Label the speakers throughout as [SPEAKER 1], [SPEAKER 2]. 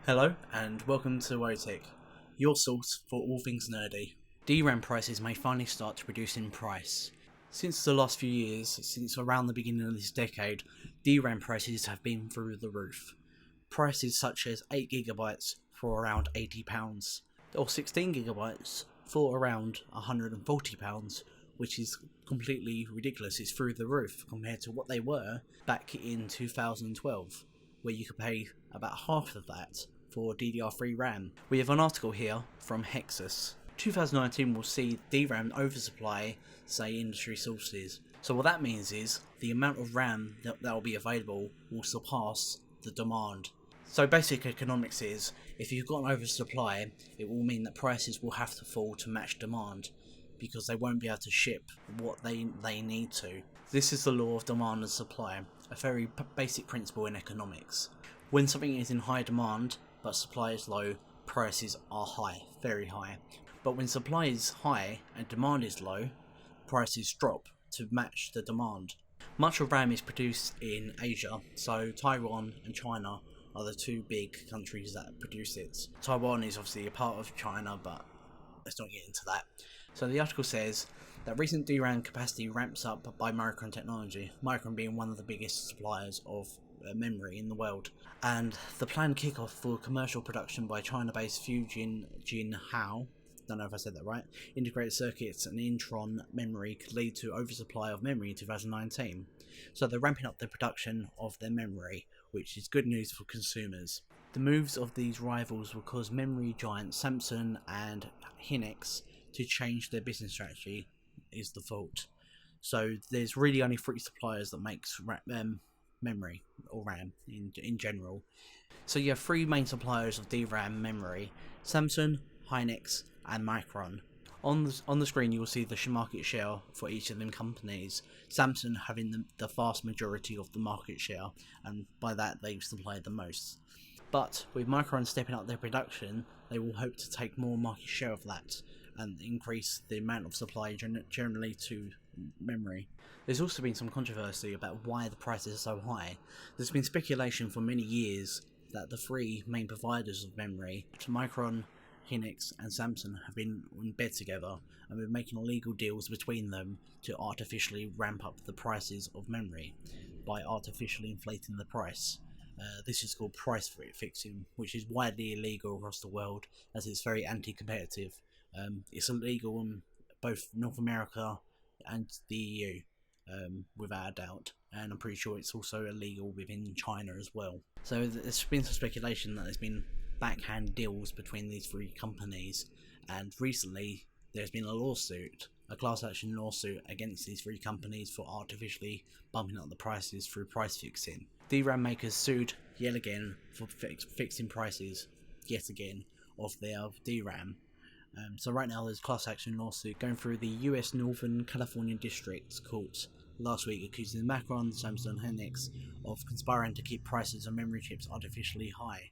[SPEAKER 1] Hello and welcome to WoTech, your source for all things nerdy. DRAM prices may finally start to reduce in price. Since the last few years, since around the beginning of this decade, DRAM prices have been through the roof. Prices such as 8GB for around £80, or 16GB for around £140, which is completely ridiculous. It's through the roof compared to what they were back in 2012, where you could pay about half of that for DDR3 RAM. We have an article here from Hexus. 2019 will see DRAM oversupply, say industry sources. So what that means is the amount of RAM that will be available will surpass the demand. So basic economics is, if you've got an oversupply, it will mean that prices will have to fall to match demand, because they won't be able to ship what they need to. This is the law of demand and supply, a very basic principle in economics. When something is in high demand, but supply is low, prices are high, very high. But when supply is high and demand is low, prices drop to match the demand. Much of RAM is produced in Asia, so Taiwan and China are the two big countries that produce it. Taiwan is obviously a part of China, but let's not get into that. So the article says that recent DRAM capacity ramps up by Micron technology, Micron being one of the biggest suppliers of memory in the world, and the planned kickoff for commercial production by China-based Fujin Jinhao, don't know if I said that right, integrated circuits and Intron memory could lead to oversupply of memory in 2019. So they're ramping up the production of their memory, which is good news for consumers. The moves of these rivals will cause memory giants Samsung and Hynix to change their business strategy, is the thought. So there's really only three suppliers that makes memory or RAM in general. So you have three main suppliers of DRAM memory: Samsung, Hynix, and Micron. On the screen you will see the market share for each of them companies, Samsung having the vast majority of the market share, and by that they supply the most. But with Micron stepping up their production, they will hope to take more market share of that and increase the amount of supply generally to memory. There's also been some controversy about why the prices are so high. There's been speculation for many years that the three main providers of memory, Micron, Hynix and Samsung, have been in bed together and been making illegal deals between them to artificially ramp up the prices of memory by artificially inflating the price. This is called price fixing, which is widely illegal across the world as it's very anti-competitive. It's illegal in both North America and the EU, without a doubt, and I'm pretty sure it's also illegal within China as well. So there's been some speculation that there's been backhand deals between these three companies, and recently there's been a class action lawsuit against these three companies for artificially bumping up the prices through price fixing. DRAM makers sued yet again for fixing prices yet again of their DRAM. So right now there's a class action lawsuit going through the US Northern California District Court last week, accusing Micron, Samsung, and Hynix of conspiring to keep prices of memory chips artificially high.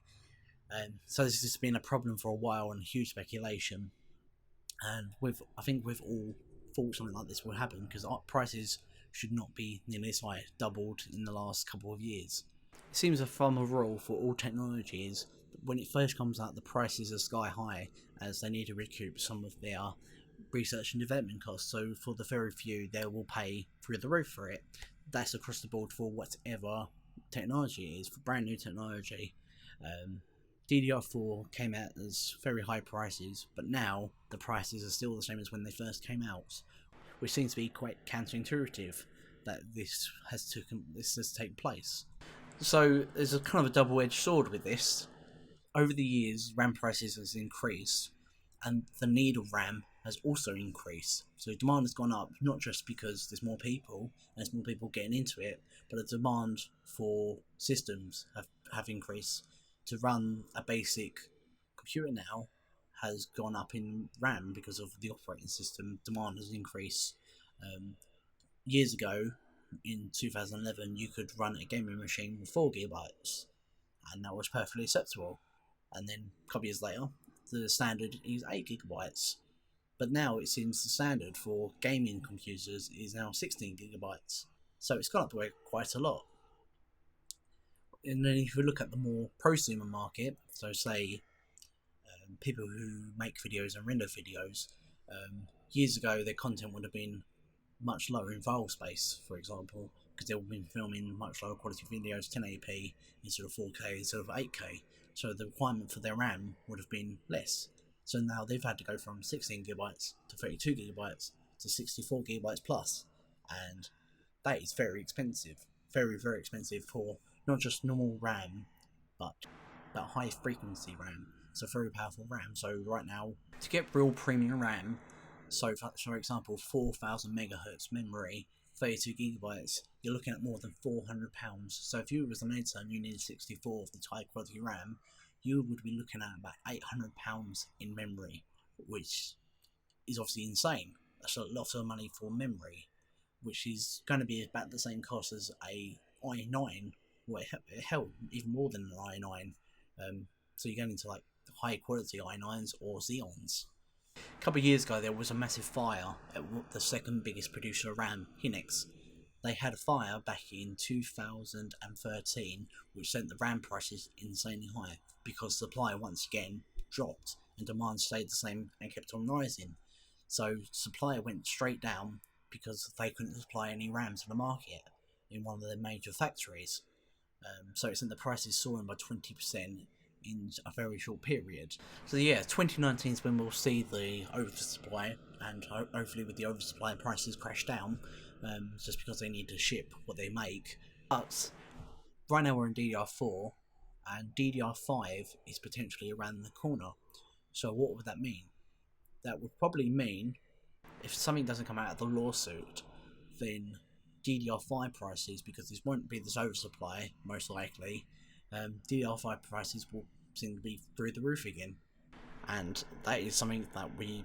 [SPEAKER 1] So this has been a problem for a while and huge speculation. And I think we've all thought something like this would happen, because prices should not be nearly this high, doubled in the last couple of years. It seems a formal rule for all technologies. When it first comes out, the prices are sky high, as they need to recoup some of their research and development costs. So for the very few, they will pay through the roof for it. That's across the board for whatever technology it is, for brand new technology. DDR4 came out as very high prices, but now the prices are still the same as when they first came out, which seems to be quite counterintuitive that this has taken place. So there's a kind of a double-edged sword with this. Over the years, RAM prices has increased, and the need of RAM has also increased. So demand has gone up, not just because there's more people and there's more people getting into it, but the demand for systems have increased. To run a basic computer now has gone up in RAM because of the operating system. Demand has increased. Years ago, in 2011, you could run a gaming machine with 4 GB, and that was perfectly acceptable. And then a couple years later, the standard is 8 GB. But now it seems the standard for gaming computers is now 16 GB. So it's gone up by quite a lot. And then if you look at the more prosumer market, so say people who make videos and render videos, years ago their content would have been much lower in file space, for example, because they would have been filming much lower quality videos, 1080p instead of 4K instead of 8K. So the requirement for their RAM would have been less. So now they've had to go from 16 gigabytes to 32 gigabytes to 64 gigabytes plus, and that is very expensive, very very expensive for not just normal RAM, but that high frequency RAM. So very powerful RAM. So right now, to get real premium RAM, so for example, 4000 megahertz memory, 32 gigabytes, you're looking at more than £400. So if you was an editor and you needed 64 of the high quality RAM, you would be looking at about £800 in memory, which is obviously insane. That's a lot of money for memory, which is going to be about the same cost as a i9, well, hell, even more than an i9. So you're going into like high quality i9s or Xeons. A couple of years ago, there was a massive fire at the second biggest producer of RAM, Hynix. They had a fire back in 2013, which sent the RAM prices insanely high because supply once again dropped and demand stayed the same and kept on rising. So supply went straight down because they couldn't supply any RAM to the market in one of their major factories. So it sent the prices soaring by 20% in a very short period. So yeah, 2019 is when we'll see the oversupply, and hopefully with the oversupply prices crash down, just because they need to ship what they make. But right now we're in DDR4, and DDR5 is potentially around the corner. So what would that mean? That would probably mean, if something doesn't come out of the lawsuit, then DDR5 prices, because this won't be this oversupply, most likely, DDR5 prices will seem to be through the roof again. And that is something that we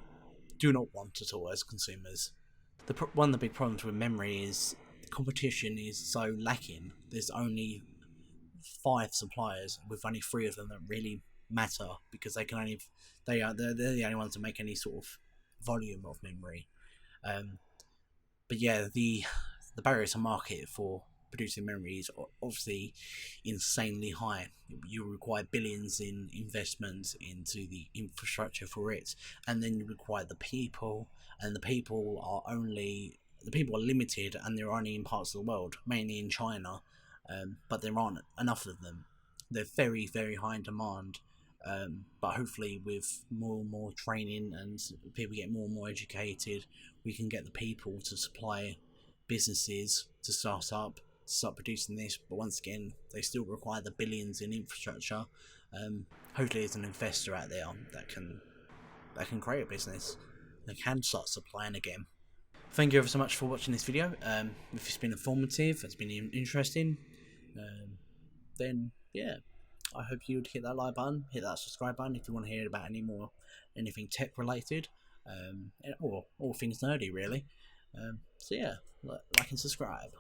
[SPEAKER 1] do not want at all as consumers. One of the big problems with memory is competition is so lacking. There's only 5 suppliers, with only 3 of them that really matter, because they can only they're the only ones that make any sort of volume of memory. But yeah, the barriers to market for producing memory is obviously insanely high. You require billions in investment into the infrastructure for it, and then you require the people, and the people are limited, and they're only in parts of the world, mainly in China, but there aren't enough of them. They're very very high in demand. But hopefully, with more and more training and people get more and more educated, we can get the people to supply businesses to start producing this. But once again, they still require the billions in infrastructure. Hopefully, there's an investor out there that can create a business that can start supplying again. Thank you ever so much for watching this video. If it's been informative, it's been interesting, then yeah, I hope you'd hit that like button, hit that subscribe button if you want to hear about anything tech related, or all things nerdy really. So yeah, like and subscribe.